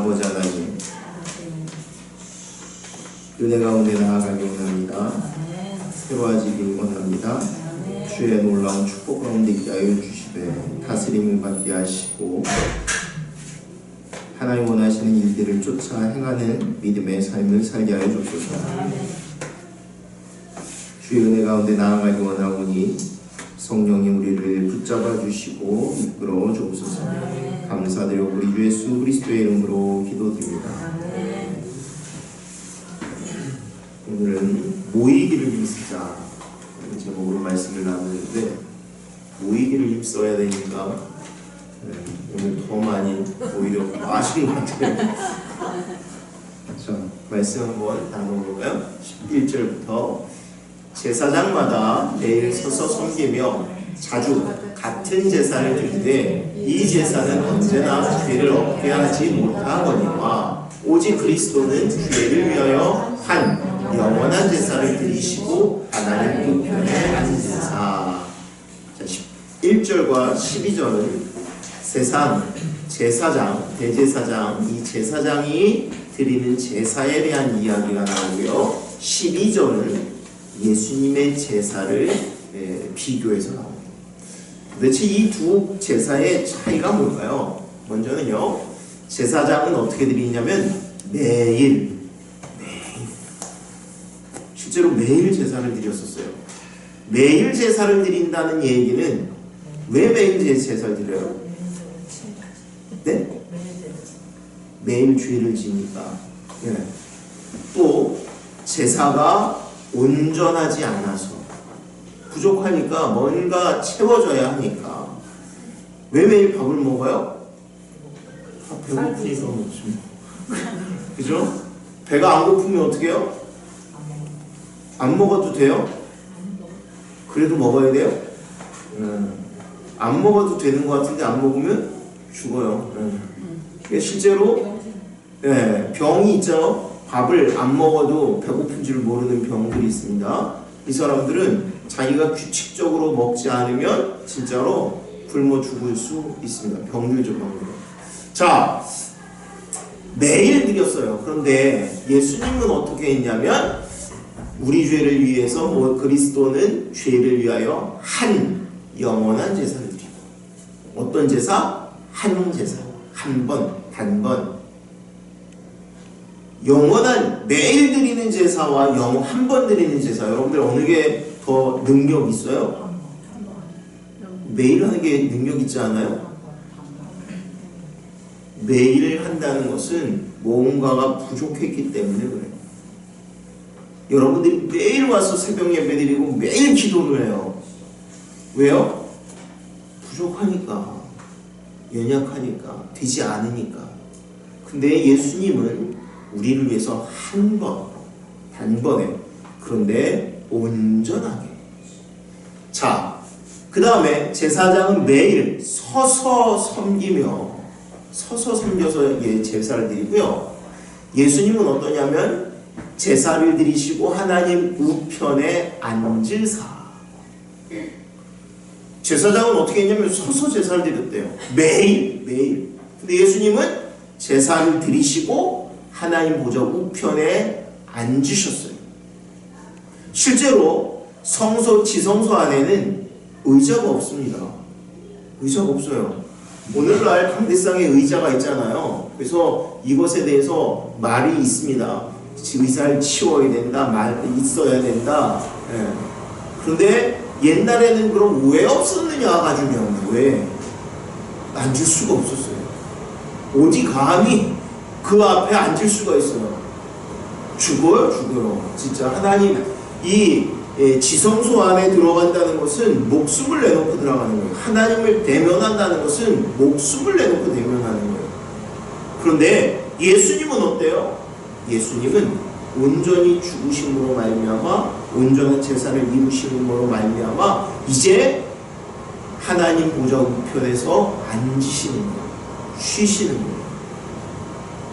아버지 하나님, 은혜 가운데 나아가기 원합니다. 새로워지길 원합니다. 주의 놀라운 축복 가운데 있게 하여 주시되 다스림을 받게 하시고 하나님 원하시는 일들을 쫓아 행하는 믿음의 삶을 살게 하여 주옵소서. 주의 은혜 가운데 나아가기 원하오니 성령님 우리를 붙잡아 주시고 이끌어 주옵소서. 감사드려 우리 주 예수 그리스도의 이름으로 기도드립니다. 오늘은 모이기를 힘쓰자 제목으로 말씀을 나누는데, 모이기를 힘써야 되니까 오늘 더 많이 오히려 아쉬운 것 같아요. 자, 말씀 한번 나눠볼까요? 11절부터 제사장마다 매일 서서 섬기며 자주 같은 제사를 드리되 이 제사는 언제나 죄를 없게 하지 못하거니와 오직 그리스도는 죄를 위하여 한 영원한 제사를 드리시고 하나님 우편에 앉은 제사. 1절과 12절은 세상 제사장, 대제사장, 이 제사장이 드리는 제사에 대한 이야기가 나오고요. 12절은 예수님의 제사를 비교해서 나옵니다. 도대체 이 두 제사의 차이가 뭘까요? 먼저는요, 제사장은 어떻게 드리냐면 매일 실제로 매일 제사를 드렸었어요. 매일 제사를 드린다는 얘기는 왜 매일 제사를 드려요? 네? 매일 죄를 지니까. 네. 또 제사가 온전하지 않아서 부족하니까 뭔가 채워져야 하니까. 왜 매일 밥을 먹어요? 배고프니까 먹지. 그죠? 배가 안 고프면 어떻게 해요? 안 먹어도 돼요? 그래도 먹어야 돼요? 안 먹어도 되는 것 같은데 안 먹으면 죽어요. 실제로 병이 있죠. 밥을 안 먹어도 배고픈 줄 모르는 병들이 있습니다. 이 사람들은 자기가 규칙적으로 먹지 않으면 진짜로 굶어 죽을 수 있습니다. 병들죠, 병들. 자, 매일 드렸어요. 그런데 예수님은 어떻게 했냐면 우리 죄를 위해서 그리스도는 죄를 위하여 한 영원한 제사를 드리고, 어떤 제사? 한 제사, 한 번, 단번. 영원한 매일 드리는 제사와 한 번 드리는 제사, 여러분들 어느 게 더 능력 있어요? 매일 하는 게 능력 있지 않아요? 매일 한다는 것은 뭔가가 부족했기 때문에 그래요. 여러분들이 매일 와서 새벽 예배 드리고 매일 기도를 해요. 왜요? 부족하니까, 연약하니까, 되지 않으니까. 근데 예수님은 우리를 위해서 한 번, 단번에, 그런데 온전하게. 자, 그 다음에 제사장은 매일 서서 섬기며 서서 섬겨서 제사를 드리고요. 예수님은 어떠냐면 제사를 드리시고 하나님 우편에 앉으사. 제사장은 어떻게 했냐면 서서 제사를 드렸대요. 매일. 근데 예수님은 제사를 드리시고 하나님 보좌 우편에 앉으셨어요. 실제로 지성소 안에는 의자가 없습니다. 의자가 없어요. 오늘날 강대상에 의자가 있잖아요. 그래서 이것에 대해서 말이 있습니다. 의자를 치워야 된다, 있어야 된다. 그런데 옛날에는 그럼 왜 없었느냐 가지면 왜 앉을 수가 없었어요. 어디 감히 그 앞에 앉을 수가 있어요. 죽어요. 진짜 하나님 이 지성소 안에 들어간다는 것은 목숨을 내놓고 들어가는 거예요. 하나님을 대면한다는 것은 목숨을 내놓고 대면하는 거예요. 그런데 예수님은 어때요? 예수님은 온전히 죽으심으로 말미암아 온전한 제사를 이루심으로 말미암아 이제 하나님 보좌 우편에서 앉으시는 거예요. 쉬시는 거예요.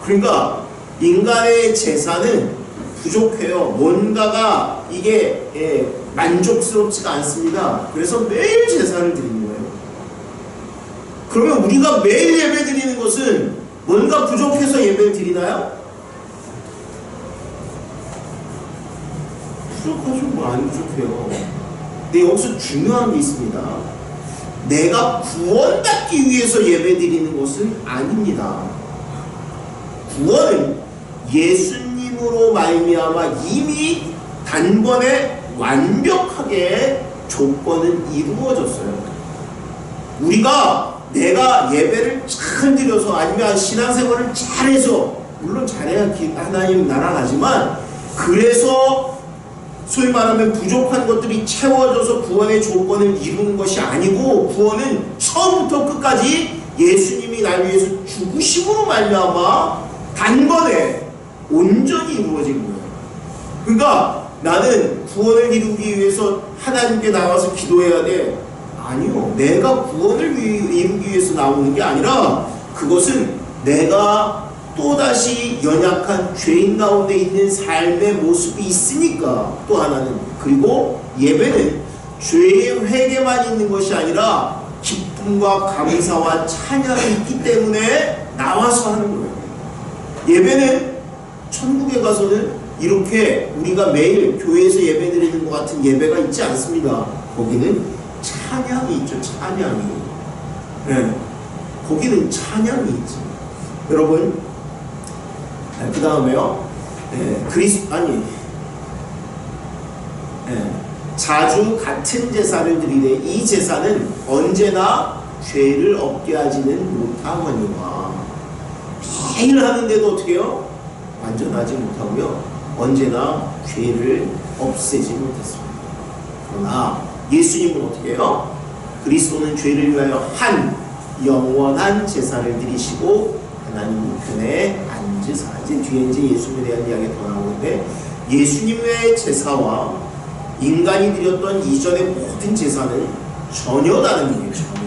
그러니까 인간의 제사는 부족해요. 뭔가가 이게 만족스럽지가 않습니다. 그래서 매일 제사를 드리는 거예요. 그러면 우리가 매일 예배 드리는 것은 뭔가 부족해서 예배를 드리나요? 부족하죠. 뭐 안 부족해요. 근데 여기서 중요한 게 있습니다. 내가 구원받기 위해서 예배 드리는 것은 아닙니다. 구원은 예수님으로 말미암아 이미 단번에 완벽하게 조건은 이루어졌어요. 우리가 내가 예배를 잘 드려서 아니면 신앙생활을 잘해서, 물론 잘해야 하나님 나라 가지만, 그래서 소위 말하면 부족한 것들이 채워져서 구원의 조건을 이루는 것이 아니고, 구원은 처음부터 끝까지 예수님이 날 위해서 죽으심으로 말미암아 단번에 온전히 이루어진 거예요. 그러니까 나는 구원을 이루기 위해서 하나님께 나와서 기도해야 돼. 아니요. 내가 구원을 이루기 위해서 나오는 게 아니라, 그것은 내가 또다시 연약한 죄인 가운데 있는 삶의 모습이 있으니까. 또 하나는, 그리고 예배는 죄의 회개만 있는 것이 아니라 기쁨과 감사와 찬양이 있기 때문에 나와서 하는 거예요. 예배는 천국에 가서는 이렇게 우리가 매일 교회에서 예배 드리는 것 같은 예배가 있지 않습니다. 거기는 찬양이 있죠. 찬양이. 네. 거기는 찬양이 있죠. 여러분, 그 다음에요. 자주 같은 제사를 드리되 이 제사는 언제나 죄를 없게 하지는 못하거니와. 매일 하는데도 어떻게 해요? 완전하지 못하고요. 언제나 죄를 없애지 못했습니다. 그러나 예수님은 어떻게 해요? 그리스도는 죄를 위하여 한 영원한 제사를 드리시고 하나님 우편에 앉으사. 이제 뒤에 이제 예수님에 대한 이야기가 더 나오는데, 예수님의 제사와 인간이 드렸던 이전의 모든 제사는 전혀 다른 일이에요. 전혀.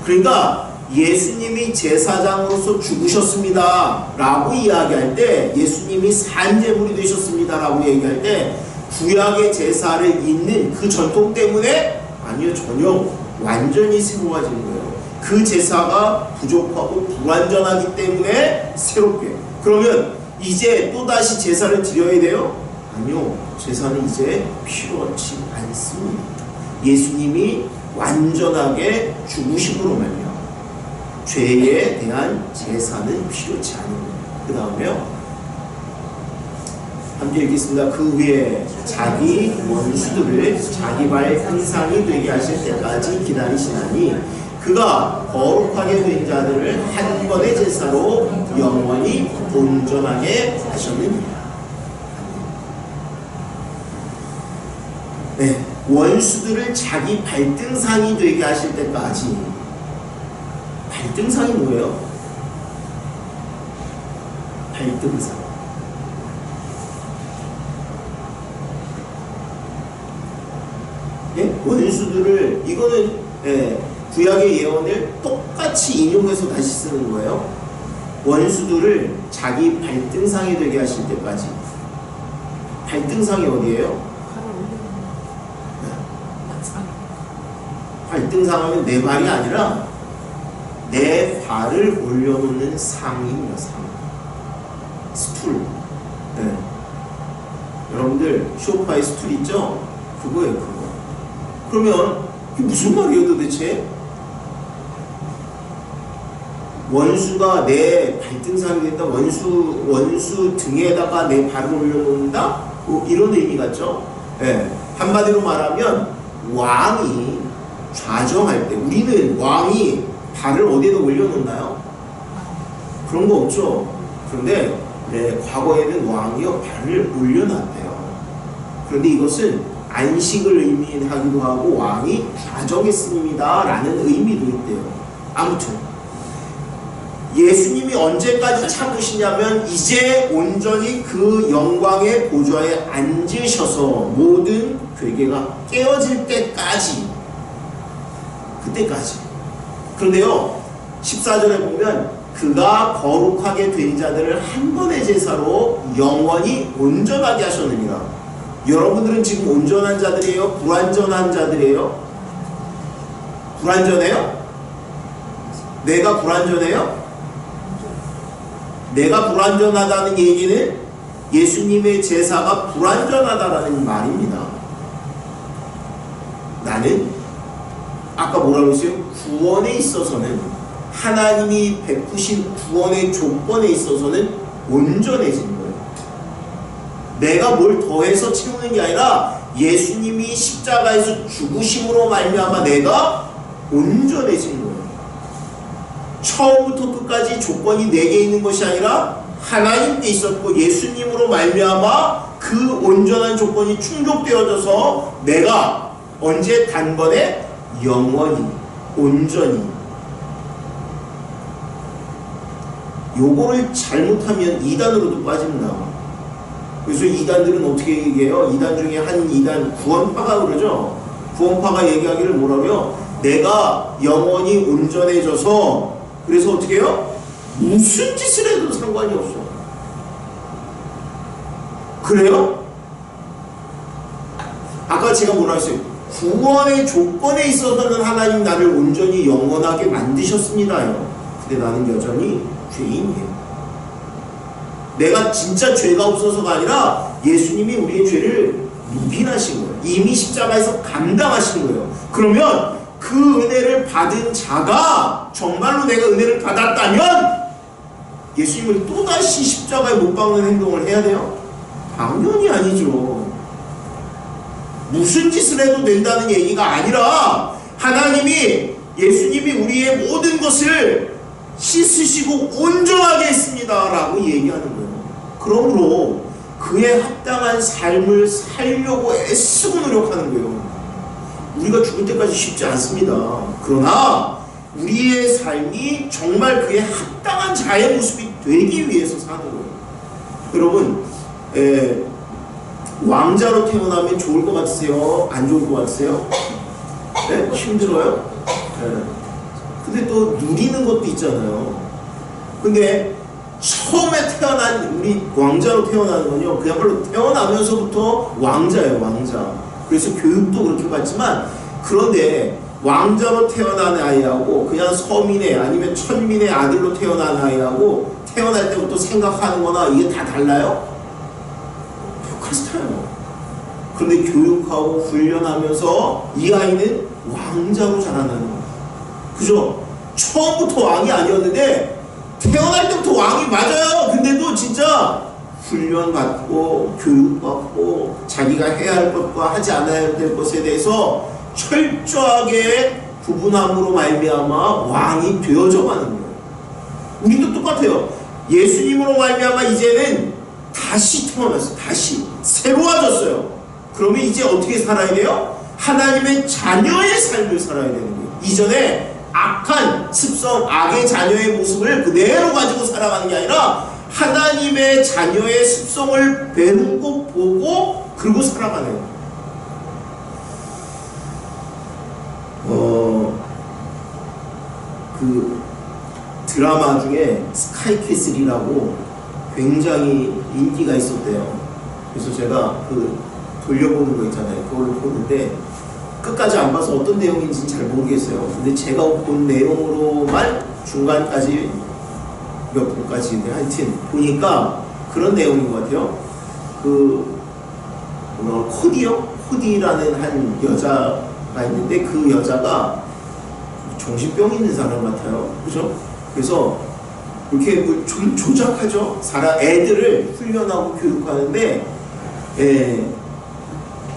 그러니까 예수님이 제사장으로서 죽으셨습니다 라고 이야기할 때, 예수님이 산제물이 되셨습니다 라고 얘기할 때, 구약의 제사를 잇는 그 전통 때문에? 아니요. 전혀 완전히 새로워진 거예요. 그 제사가 부족하고 불완전하기 때문에 새롭게. 그러면 이제 또다시 제사를 드려야 돼요? 아니요. 제사는 이제 필요치 않습니다. 예수님이 완전하게 죽으심으로 말이야. 죄에 대한 제사는 필요치 않습니다. 그 다음에요. 함께 읽겠습니다. 그 후에 자기 원수들을 자기 발 형상이 되게 하실 때까지 기다리시나니 그가 거룩하게 된 자들을 한 번의 제사로 영원히 온전하게 하셨느니라. 네, 원수들을 자기 발등상이 되게 하실 때까지. 발등상이 뭐예요? 발등상. 예? 원수들을, 이거는 구약의 예언을 똑같이 인용해서 다시 쓰는 거예요. 원수들을 자기 발등상이 되게 하실 때까지. 발등상이 어디예요? 발등상하면 내 발이 아니라 내 발을 올려놓는 상입니다. 상. 스툴. 네. 여러분들 쇼파의 스툴 있죠? 그거예요. 그거. 그러면 이게 무슨 말이에요 도대체? 원수가 내 발등상이 된다. 원수 등에다가 내 발을 올려놓는다? 뭐 이런 의미 같죠? 네. 한마디로 말하면 왕이 좌정할 때, 우리는 왕이 발을 어디에다 올려놓나요? 그런 거 없죠. 그런데 과거에는 왕이요 발을 올려놨대요. 그런데 이것은 안식을 의미하기도 하고 왕이 좌정했습니다 라는 의미도 있대요. 아무튼 예수님이 언제까지 참으시냐면 이제 온전히 그 영광의 보좌에 앉으셔서 모든 괴계가 깨어질 때까지, 그때까지. 그런데요 14절에 보면 그가 거룩하게 된 자들을 한 번의 제사로 영원히 온전하게 하셨느니라. 여러분들은 지금 온전한 자들이에요? 불완전한 자들이에요? 불완전해요? 내가 불완전해요? 내가 불완전하다는 얘기는 예수님의 제사가 불완전하다라는 말입니다. 나는 아까 뭐라고 했어요? 구원에 있어서는, 하나님이 베푸신 구원의 조건에 있어서는 온전해진 거예요. 내가 뭘 더해서 채우는 게 아니라 예수님이 십자가에서 죽으심으로 말미암아 내가 온전해진 거예요. 처음부터 끝까지 조건이 내게 있는 것이 아니라 하나님께 있었고 예수님으로 말미암아 그 온전한 조건이 충족되어져서 내가 언제 단번에 영원히 온전히, 요거를 잘못하면 이단으로도 빠집니다. 그래서 이단들은 어떻게 얘기해요? 이단 중에 한 이단, 구원파가 그러죠. 구원파가 얘기하기를 뭐라고요? 내가 영원히 온전해져서, 그래서 어떻게 해요? 무슨 짓을 해도 상관이 없어. 그래요? 아까 제가 뭐라 했어요? 구원의 조건에 있어서는 하나님 나를 온전히 영원하게 만드셨습니다요. 근데 나는 여전히 죄인이에요. 내가 진짜 죄가 없어서가 아니라 예수님이 우리의 죄를 미빈하신 거예요. 이미 십자가에서 감당하신 거예요. 그러면 그 은혜를 받은 자가 정말로 내가 은혜를 받았다면 예수님을 또다시 십자가에 못 박는 행동을 해야 돼요? 당연히 아니죠. 무슨 짓을 해도 된다는 얘기가 아니라 하나님이, 예수님이 우리의 모든 것을 씻으시고 온전하게 했습니다 라고 얘기하는 거예요. 그러므로 그에 합당한 삶을 살려고 애쓰고 노력하는 거예요. 우리가 죽을 때까지 쉽지 않습니다. 그러나 우리의 삶이 정말 그에 합당한 자의 모습이 되기 위해서 사는 거예요. 여러분, 왕자로 태어나면 좋을 것 같으세요? 안 좋을 것 같으세요? 네? 힘들어요? 네. 근데 또 누리는 것도 있잖아요. 근데 처음에 태어난, 우리 왕자로 태어나는 건요, 그야말로 태어나면서부터 왕자예요, 왕자. 그래서 교육도 그렇게 받지만, 그런데 왕자로 태어난 아이하고 그냥 서민의 아니면 천민의 아들로 태어난 아이하고 태어날 때부터 생각하는 거나 이게 다 달라요? 똑같아요. 그런데 교육하고 훈련하면서 이 아이는 왕자로 자라나는 거예요. 그죠? 처음부터 왕이 아니었는데 태어날 때부터 왕이 맞아요. 근데도 진짜 훈련받고 교육받고 자기가 해야 할 것과 하지 않아야 될 것에 대해서 철저하게 구분함으로 말미암아 왕이 되어져 가는 거예요. 우리도 똑같아요. 예수님으로 말미암아 이제는 다시 태어났어요. 다시 새로워졌어요. 그러면 이제 어떻게 살아야 돼요? 하나님의 자녀의 삶을 살아야 되는 거예요. 이전에 악한 습성, 악의 자녀의 모습을 그대로 가지고 살아가는 게 아니라 하나님의 자녀의 습성을 배우고 보고 그러고 살아가네요. 그 드라마 중에 스카이캐슬이라고 굉장히 인기가 있었대요. 그래서 제가 그 돌려보는 거 있잖아요. 그걸 보는데 끝까지 안 봐서 어떤 내용인지는 잘 모르겠어요. 근데 제가 본 내용으로만 중간까지 몇 분까지 하여튼 보니까 그런 내용인 것 같아요. 그 코디요? 코디라는 한 여자가 있는데 그 여자가 정신병 있는 사람 같아요. 그죠? 그래서 이렇게 뭐 좀 조작하죠. 애들을 훈련하고 교육하는데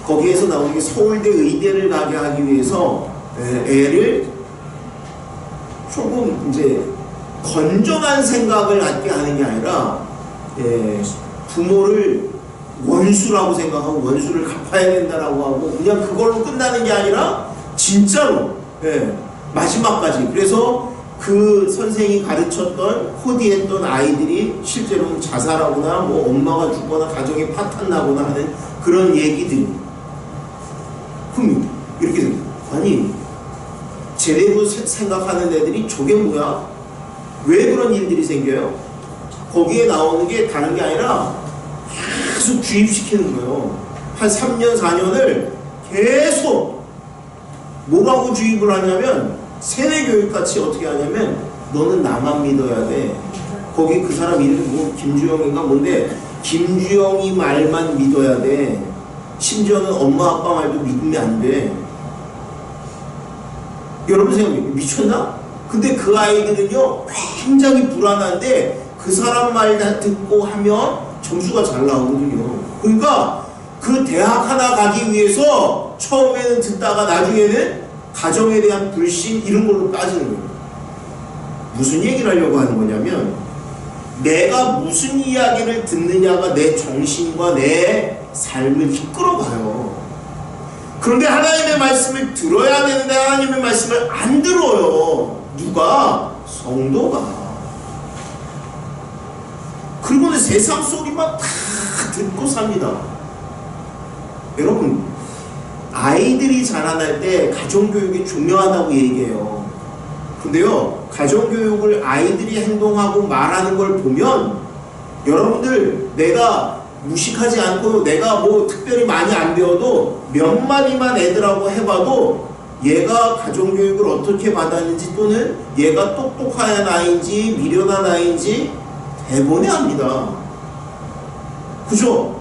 거기에서 나오는 게 서울대 의대를 가게 하기 위해서 애를 조금 이제 건전한 생각을 갖게 하는 게 아니라 부모를 원수라고 생각하고 원수를 갚아야 된다라고 하고 그냥 그걸로 끝나는 게 아니라 진짜로 마지막까지. 그래서 그 선생이 가르쳤던 코디했던 아이들이 실제로는 자살하거나 뭐 엄마가 죽거나 가정이 파탄나거나 하는 그런 얘기들이. 그럼 이렇게 생각해요. 아니 제대로 생각하는 애들이 저게 뭐야? 왜 그런 일들이 생겨요? 거기에 나오는 게 다른 게 아니라 계속 주입시키는 거예요. 한 3년 4년을 계속 뭐라고 주입을 하냐면 세뇌교육같이 어떻게 하냐면 너는 나만 믿어야 돼. 거기 그 사람 이름이 뭐 김주영인가 뭔데 김주영이 말만 믿어야 돼. 심지어는 엄마 아빠 말도 믿으면 안 돼. 여러분 생각해 미쳤나? 근데 그 아이들은요 굉장히 불안한데 그 사람 말 다 듣고 하면 점수가 잘 나오거든요. 그러니까 그 대학 하나 가기 위해서 처음에는 듣다가 나중에는 가정에 대한 불신 이런 걸로 빠지는 거예요. 무슨 얘기를 하려고 하는 거냐면 내가 무슨 이야기를 듣느냐가 내 정신과 내 삶을 이끌어가요. 그런데 하나님의 말씀을 들어야 되는데 하나님의 말씀을 안 들어요. 누가? 성도가. 그리고는 세상 소리만 다 듣고 삽니다. 여러분 아이들이 자라날 때 가정교육이 중요하다고 얘기해요. 근데요 가정교육을 아이들이 행동하고 말하는 걸 보면 여러분들 내가 무식하지 않고 내가 뭐 특별히 많이 안 배워도 몇 마디만 애들하고 해봐도 얘가 가정교육을 어떻게 받았는지 또는 얘가 똑똑한 아이인지 미련한 아이인지 대본에 압니다. 그죠?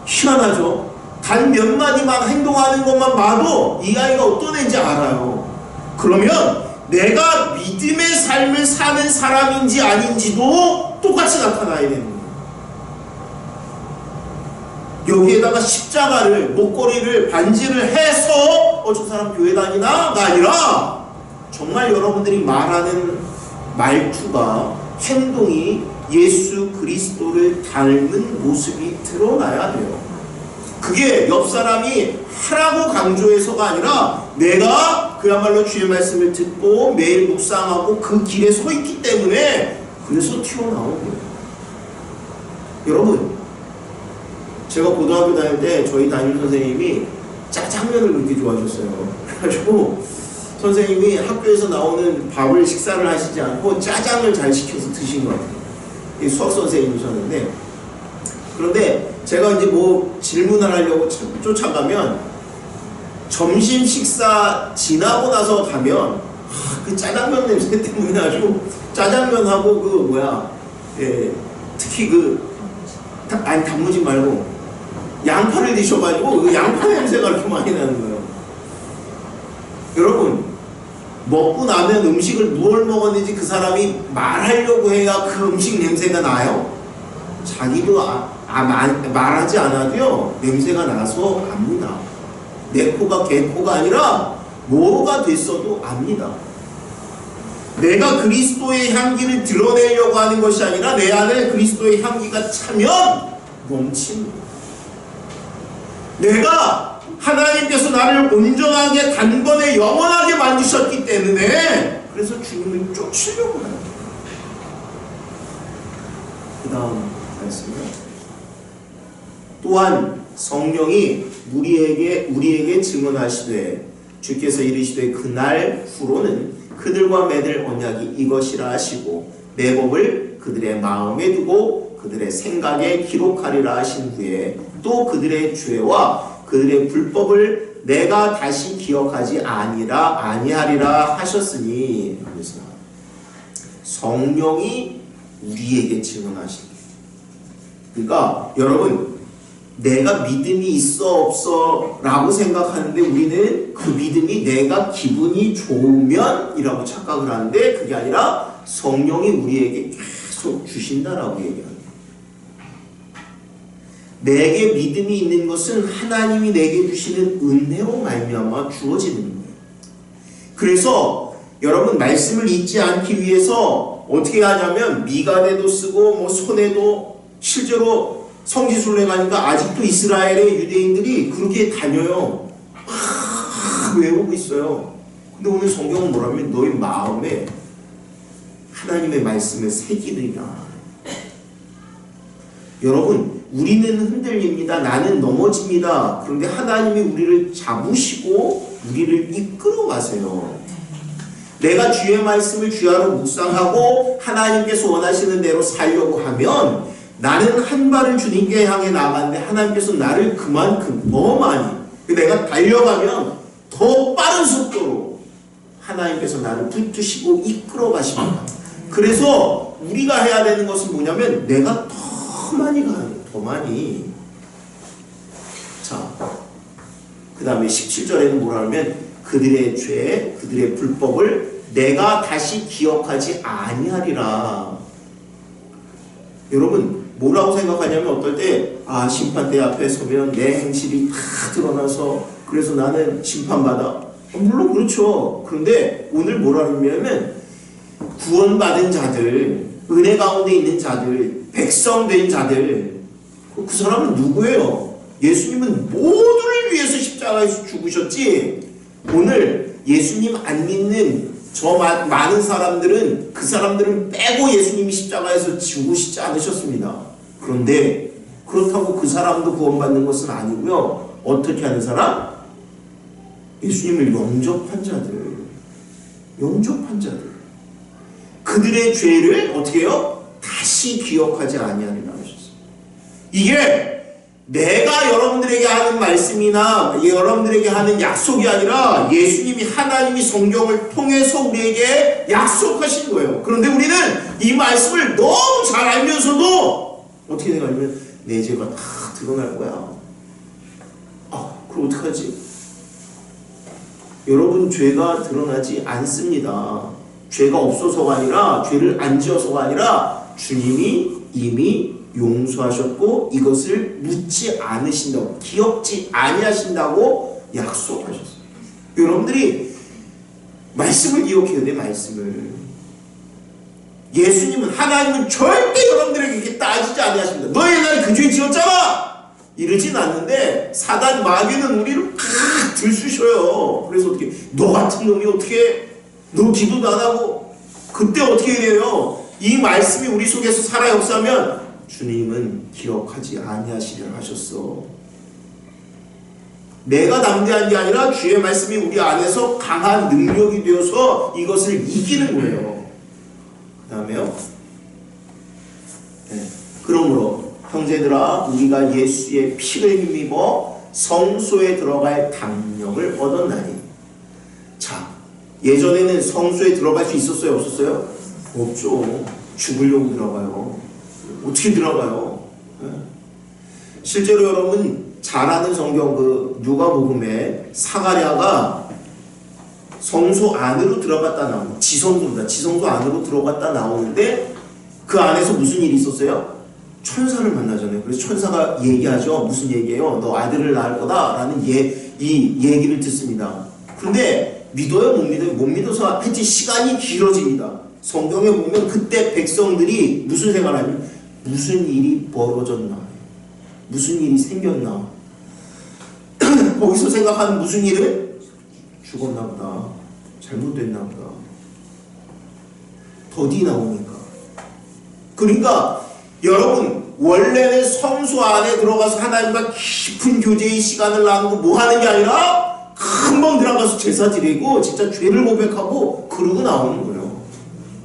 희한하죠? 단 몇 마디만 행동하는 것만 봐도 이 아이가 어떤 애인지 알아요. 그러면 내가 믿음의 삶을 사는 사람인지 아닌지도 똑같이 나타나야 되는 거예요. 여기에다가 십자가를 목걸이를 반지를 해서 저 사람 교회 다니나가 아니라 정말 여러분들이 말하는 말투가 행동이 예수 그리스도를 닮은 모습이 드러나야 돼요. 그게 옆 사람이 하라고 강조해서가 아니라 내가 그야말로 주의 말씀을 듣고 매일 묵상하고 그 길에 서 있기 때문에 그래서 튀어나온 거예요. 여러분 제가 고등학교 다닐 때 저희 담임 선생님이 짜장면을 그렇게 좋아하셨어요. 그래가지고 선생님이 학교에서 나오는 밥을 식사를 하시지 않고 짜장을 잘 시켜서 드신 것 같아요. 수학 선생님이셨는데 그런데 제가 이제 뭐 질문을 하려고 쫓아가면 점심 식사 지나고 나서 가면 그 짜장면 냄새 때문에 아주 짜장면하고 그 뭐야 특히 아니 단무지 말고 양파를 드셔가지고 그 양파 냄새가 이렇게 많이 나는 거예요. 여러분 먹고 나면 음식을 무얼 먹었는지 그 사람이 말하려고 해야 그 음식 냄새가 나요? 자기도 말하지 않아도요 냄새가 나서 압니다. 내 코가 걔 코가 아니라 뭐가 됐어도 압니다. 내가 그리스도의 향기를 드러내려고 하는 것이 아니라 내 안에 그리스도의 향기가 차면 넘칩니다. 내가 하나님께서 나를 온전하게 단번에 영원하게 만드셨기 때문에 그래서 주님을 쫓으려고 합니다. 그 다음 말씀이요. 또한 성령이 우리에게 증언하시되 주께서 이르시되 그날 후로는 그들과 맺을 언약이 이것이라 하시고 내 법을 그들의 마음에 두고 그들의 생각에 기록하리라 하신 후에 또 그들의 죄와 그들의 불법을 내가 다시 기억하지 아니하리라 하셨으니 그래서 성령이 우리에게 증언하십니다. 그러니까 여러분 내가 믿음이 있어 없어 라고 생각하는데 우리는 그 믿음이 내가 기분이 좋으면 이라고 착각을 하는데 그게 아니라 성령이 우리에게 계속 주신다라고 얘기합니다. 내게 믿음이 있는 것은 하나님이 내게 주시는 은혜로 말미암아 주어지는 거예요. 그래서 여러분 말씀을 잊지 않기 위해서 어떻게 하냐면 미간에도 쓰고 뭐 손에도 실제로 성지순례 가니까 아직도 이스라엘의 유대인들이 그렇게 다녀요. 외우고 있어요. 근데 오늘 성경은 뭐라면 너희 마음에 하나님의 말씀을 새기리라. 여러분 우리는 흔들립니다. 나는 넘어집니다. 그런데 하나님이 우리를 잡으시고 우리를 이끌어 가세요. 내가 주의 말씀을 주야로 묵상하고 하나님께서 원하시는 대로 살려고 하면 나는 한 발을 주님께 향해 나가는데 하나님께서 나를 그만큼 더 많이 내가 달려가면 더 빠른 속도로 하나님께서 나를 붙드시고 이끌어 가십니다. 그래서 우리가 해야 되는 것은 뭐냐면 내가 더 많이 가야 돼. 더 많이. 자, 그 다음에 17절에는 뭐라 하면 그들의 죄, 그들의 불법을 내가 다시 기억하지 아니하리라. 여러분 뭐라고 생각하냐면 어떨 때 심판대 앞에 서면 내 행실이 다 드러나서 그래서 나는 심판받아. 물론 그렇죠. 그런데 오늘 뭐라 하냐면 구원받은 자들, 은혜 가운데 있는 자들, 백성된 자들, 그 사람은 누구예요? 예수님은 모두를 위해서 십자가에서 죽으셨지. 오늘 예수님 안 믿는 저 많은 사람들은 그 사람들은 빼고 예수님이 십자가에서 죽으시지 않으셨습니다. 그런데 그렇다고 그 사람도 구원받는 것은 아니고요. 어떻게 하는 사람? 예수님을 영접한 자들. 그들의 죄를 어떻게 해요? 다시 기억하지 아니하리라 하셨어요. 이게 내가 여러분들에게 하는 말씀이나 여러분들에게 하는 약속이 아니라 예수님이 하나님이 성경을 통해서 우리에게 약속하신 거예요. 그런데 우리는 이 말씀을 너무 잘 알면서도 어떻게 생각하냐면 내 죄가 다 드러날 거야. 그럼 어떡하지? 여러분 죄가 드러나지 않습니다. 죄가 없어서가 아니라 죄를 안 지어서가 아니라 주님이 이미 용서하셨고 이것을 묻지 않으신다고 기억지 아니하신다고 약속하셨어요. 여러분들이 말씀을 기억해야 돼. 말씀을. 예수님은 하나님은 절대 여러분들에게 이렇게 따지지 아니하십니다. 너 옛날에 그 죄 지었잖아 이러진 않는데 사단 마귀는 우리를 팍 들쑤셔요. 그래서 어떻게 너 같은 놈이 어떻게 너 기도도 안 하고 그때 어떻게 해요? 이 말씀이 우리 속에서 살아 역사하면 주님은 기억하지 아니하시려 하셨어. 내가 담대한 게 아니라 주의 말씀이 우리 안에서 강한 능력이 되어서 이것을 이기는 거예요. 그 다음에요. 그러므로 형제들아 우리가 예수의 피를 힘입어 성소에 들어갈 담력을 얻었나니. 자, 예전에는 성소에 들어갈 수 있었어요? 없었어요? 없죠. 죽으려고 들어가요. 어떻게 들어가요? 실제로 여러분 잘 아는 성경 그 누가복음에 사가랴가 성소 안으로 들어갔다 나오는 지성소입니다. 지성소 안으로 들어갔다 나오는데 그 안에서 무슨 일이 있었어요? 천사를 만나잖아요. 그래서 천사가 얘기하죠. 무슨 얘기예요? 너 아들을 낳을 거다 라는 이 얘기를 듣습니다. 그런데 믿어요? 못 믿어요? 못 믿어서 하여튼 시간이 길어집니다. 성경에 보면 그때 백성들이 무슨 생각을 하냐면 무슨 일이 벌어졌나? 무슨 일이 생겼나? 거기서 생각하는 무슨 일을? 죽었나 보다. 잘못됐나 보다. 더디 나오니까. 그러니까 여러분 원래는 성소 안에 들어가서 하나님과 깊은 교제의 시간을 나누고 뭐 하는 게 아니라 금방 들어가서 제사 드리고 진짜 죄를 고백하고 그러고 나오는 거예요.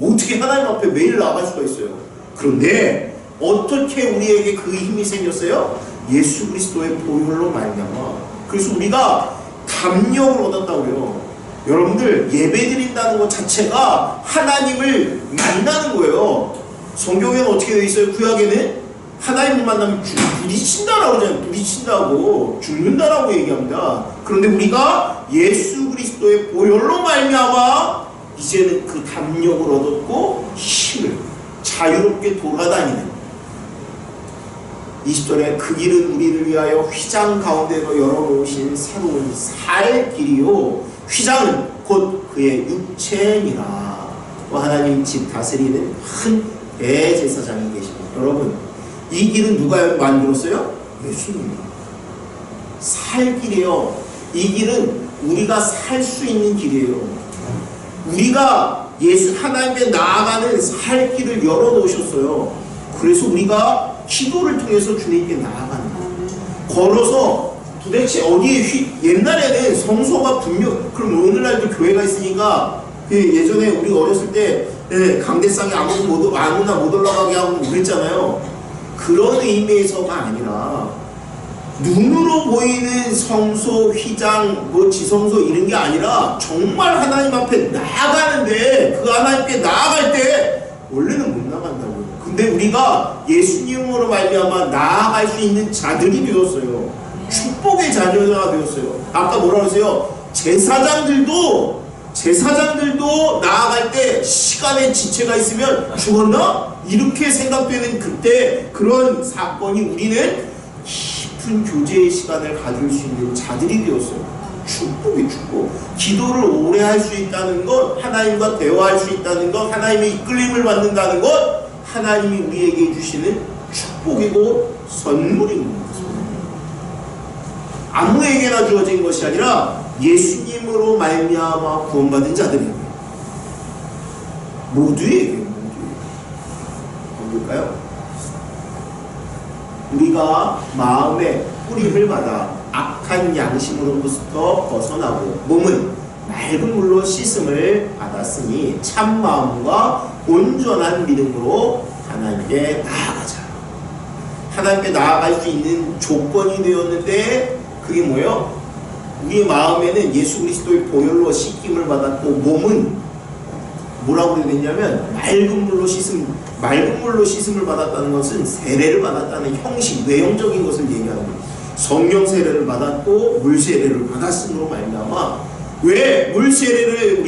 어떻게 하나님 앞에 매일 나갈 수가 있어요? 그런데 어떻게 우리에게 그 힘이 생겼어요? 예수 그리스도의 보혈로 말미암아. 그래서 우리가 담력을 얻었다고요. 여러분들 예배드린다는 것 자체가 하나님을 만나는 거예요. 성경에는 어떻게 되어 있어요? 구약에는 하나님을 만나면 부딪힌다라고 하잖아요. 부딪힌다고 죽는다라고 얘기합니다. 그런데 우리가 예수 그리스도의 보혈로 말미암아 이제는 그 담력을 얻었고 힘을 자유롭게 돌아다니는 20절에 그 길은 우리를 위하여 휘장 가운데로 열어놓으신 새로운 살 길이요 휘장은 곧 그의 육체니라. 또 하나님 집 다스리는 큰 대제사장이 계십니다. 여러분 이 길은 누가 만들었어요? 예수님입니다. 살 길이에요. 이 길은 우리가 살 수 있는 길이에요. 우리가 예수 하나님께 나아가는 살 길을 열어놓으셨어요. 그래서 우리가 기도를 통해서 주님께 나아가는 거예요. 걸어서 도대체 어디에 옛날에는 성소가 분명 그럼 오늘날도 교회가 있으니까 예전에 우리 어렸을 때 강대상에 아무나 못 올라가게 하고 그랬잖아요. 그런 의미에서가 아니라 눈으로 보이는 성소, 휘장, 지성소 이런 게 아니라 정말 하나님 앞에 나아가는데 그 하나님께 나아갈 때 원래는 못 나간다고요. 근데 우리가 예수님으로 말미암아 나아갈 수 있는 자들이 되었어요. 축복의 자녀가 되었어요. 아까 뭐라 그러세요? 제사장들도 나아갈 때 시간의 지체가 있으면 죽었나? 이렇게 생각되는 그때 그런 사건이 우리는 깊은 교제의 시간을 가질 수 있는 자들이 되었어요. 축복이 축복. 기도를 오래 할 수 있다는 것, 하나님과 대화할 수 있다는 것, 하나님의 이끌림을 받는다는 것, 하나님이 우리에게 주시는 축복이고 선물입니다. 아무에게나 주어진 것이 아니라 예수님으로 말미암아 구원받은 자들에게, 모두에게. 볼까요? 우리가 마음의 뿌림을 받아 악한 양심으로부터 벗어나고 몸은 맑은 물로 씻음을 받았으니 참 마음과 온전한 믿음으로 하나님께 나아가자. 하나님께 나아갈 수 있는 조건이 되었는데 그게 뭐예요? 우리의 마음에는 예수 그리스도의 보혈로 씻김을 받았고 몸은 뭐라고 해야 되냐면 맑은 물로 씻음을 받았다는 것은 세례를 받았다는 형식, 외형적인 것을 얘기하는 거예요. 성령 세례를 받았고 물 세례를 받았음으로 말미암아 왜 물 세례를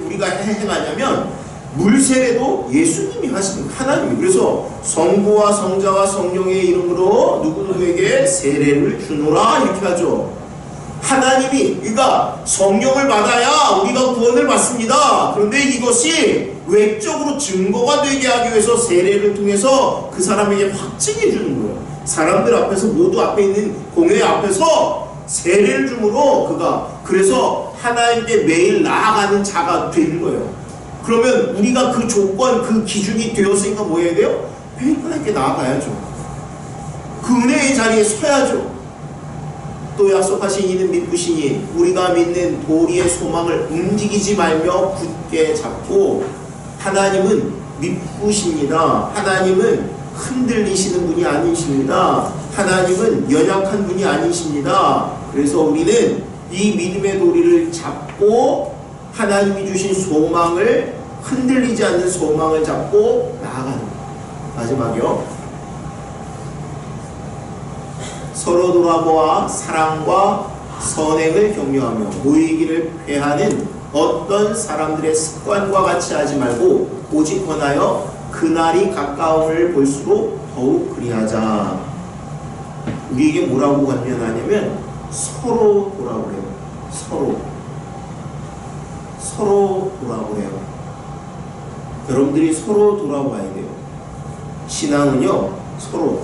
우리가 행하냐면 물 세례도 예수님이 하시는 하나님이. 그래서 성부와 성자와 성령의 이름으로 누구누구에게 세례를 주노라 이렇게 하죠. 하나님이, 그러니까 성령을 받아야 우리가 구원을 받습니다. 그런데 이것이 외적으로 증거가 되게 하기 위해서 세례를 통해서 그 사람에게 확증해 주는 거예요. 사람들 앞에서, 모두 앞에 있는 공회 앞에서 세례를 줌으로 그가 그래서 하나님께 매일 나아가는 자가 되는 거예요. 그러면 우리가 그 조건, 그 기준이 되었으니까 뭐 해야 돼요? 매일 하나님께 나아가야죠. 그 은혜의 자리에 서야죠. 또 약속하신 이는 믿으시니 우리가 믿는 도리의 소망을 움직이지 말며 굳게 잡고, 하나님은 믿으십니다. 하나님은 흔들리시는 분이 아니십니다. 하나님은 연약한 분이 아니십니다. 그래서 우리는 이 믿음의 도리를 잡고 하나님이 주신 소망을, 흔들리지 않는 소망을 잡고 나아가는 거예요. 마지막이요. 서로 돌아보아 사랑과 선행을 격려하며 모이기를 회하는 어떤 사람들의 습관과 같이 하지 말고 오직 권하여 그날이 가까움을 볼수록 더욱 그리하자. 우리에게 뭐라고 권면하냐면 서로 돌아보래요. 서로 돌아보래요. 여러분들이 서로 돌아봐야 돼요. 신앙은요, 서로.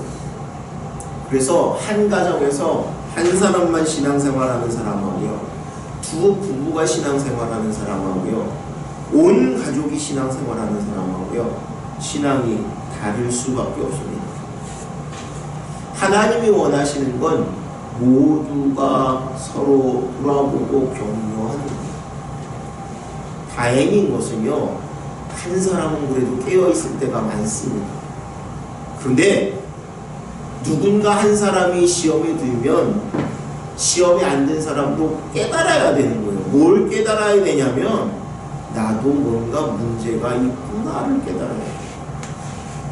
그래서 한 가정에서 한 사람만 신앙생활하는 사람하고요, 두 부부가 신앙생활하는 사람하고요, 온 가족이 신앙생활하는 사람하고요, 신앙이 다를 수밖에 없습니다. 하나님이 원하시는 건 모두가 서로 돌아보고 격려하는 거예요. 다행인 것은요, 한 사람은 그래도 깨어있을 때가 많습니다. 그런데 누군가 한 사람이 시험에 들면 시험에 안 든 사람도 깨달아야 되는 거예요. 뭘 깨달아야 되냐면 나도 뭔가 문제가 있구나를 깨달아야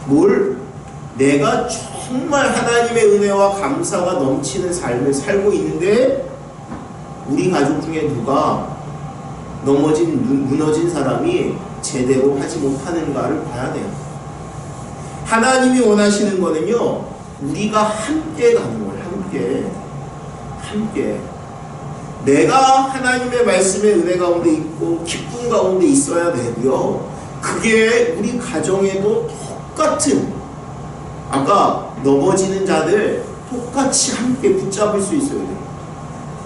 돼요. 내가 정말 하나님의 은혜와 감사가 넘치는 삶을 살고 있는데 우리 가족 중에 누가 무너진 사람이 제대로 하지 못하는가를 봐야 돼요. 하나님이 원하시는 거는요, 우리가 함께 가는 거예요. 함께. 내가 하나님의 말씀의 은혜 가운데 있고 기쁨 가운데 있어야 되고요. 그게 우리 가정에도 똑같은, 아까 넘어지는 자들 똑같이 함께 붙잡을 수 있어야 돼요.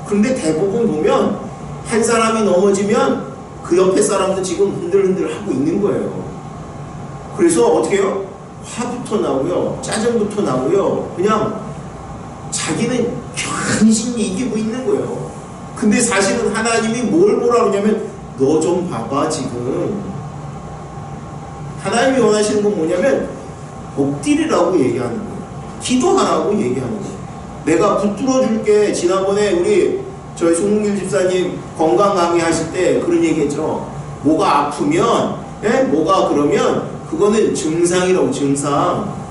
그런데 대부분 보면 한 사람이 넘어지면 그 옆에 사람도 지금 흔들흔들 하고 있는 거예요. 그래서 어떻게 해요? 화부터 나고요, 짜증부터 나고요, 그냥 자기는 간신히 이기고 있는 거예요. 근데 사실은 하나님이 뭘 보라 그러냐면 너 좀 봐봐. 지금 하나님이 원하시는 건 뭐냐면 엎드리라고 얘기하는 거예요. 기도하라고 얘기하는 거예요. 내가 붙들어 줄게. 지난번에 저희 송문길 집사님 건강 강의 하실 때 그런 얘기 했죠. 뭐가 아프면, 뭐가 그러면 그거는 증상이라고, 증상.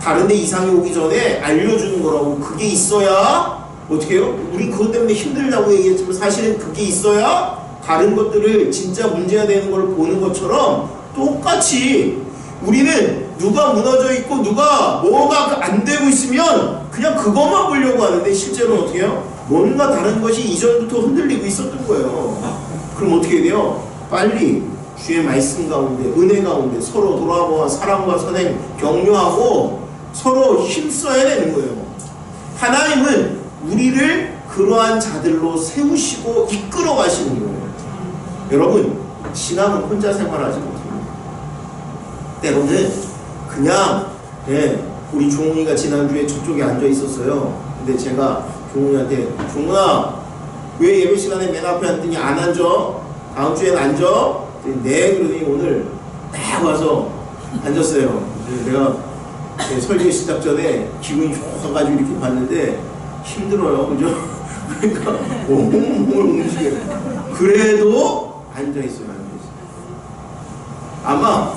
다른데 이상이 오기 전에 알려주는 거라고. 그게 있어야 어떻게 해요? 우리 그것 때문에 힘들다고 얘기했지만 사실은 그게 있어야 다른 것들을 진짜 문제가 되는 걸 보는 것처럼 똑같이 우리는 누가 무너져 있고 누가 뭐가 안 되고 있으면 그냥 그것만 보려고 하는데 실제로는 어떻게 해요? 뭔가 다른 것이 이전부터 흔들리고 있었던 거예요. 그럼 어떻게 돼요? 빨리 주의 말씀 가운데, 은혜 가운데 서로 돌아보아 사랑과 선행 격려하고 서로 힘써야 되는 거예요. 하나님은 우리를 그러한 자들로 세우시고 이끌어 가시는 거예요. 여러분, 신앙은 혼자 생활하지 못합니다. 때로는 그냥 우리 종훈이가 지난주에 저쪽에 앉아 있었어요. 근데 제가 종훈이한테 종훈아 왜 예배 시간에 맨 앞에 앉더니 안 앉아? 다음 주엔 앉아? 네, 그러더니 오늘 딱 와서 앉았어요. 내가 설교 시작 전에 기분이 좋아가지고 이렇게 봤는데 힘들어요, 그죠? 그러니까 몸을 움직여. 그래도 앉아있어요. 아마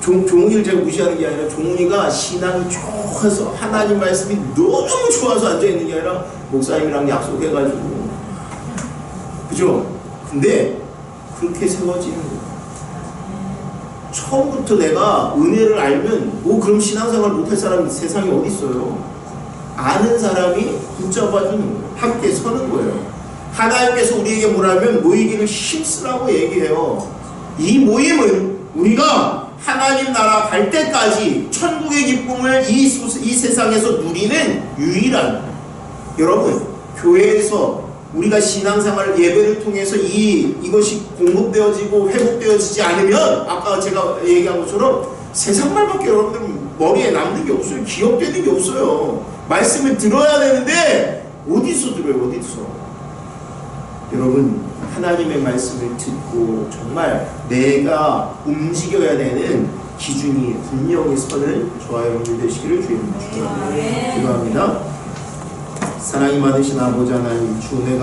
종훈이를 제가 무시하는 게 아니라 종훈이가 신앙이 좋아서 하나님 말씀이 너무 좋아서 앉아있는 게 아니라 목사님이랑 약속해가지고, 그죠? 근데 그렇게 세워지는 거예요. 처음부터 내가 은혜를 알면 그럼 신앙생활 못할 사람이 세상에 어디 있어요? 아는 사람이 붙잡아주는 거예요. 함께 서는 거예요. 하나님께서 우리에게 뭐라면 모이기를 힘쓰라고 얘기해요. 이 모임은 우리가 하나님 나라 갈 때까지 천국의 기쁨을 이 세상에서 누리는 유일한, 여러분 교회에서 우리가 신앙생활 예배를 통해서 이것이 공급되어지고 회복되어지지 않으면 아까 제가 얘기한 것처럼 세상 말밖에 여러분들 머리에 남는 게 없어요. 기억되는 게 없어요. 말씀을 들어야 되는데 어디서 들어요? 어디서? 여러분, 하나님의 말씀을 듣고 정말 내가 움직여야 되는 기준이 분명히 서는 저와 여러분들 되시기를 주님으로 기도합니다. 사랑이 많으신 아버지 하나님, 주 은혜가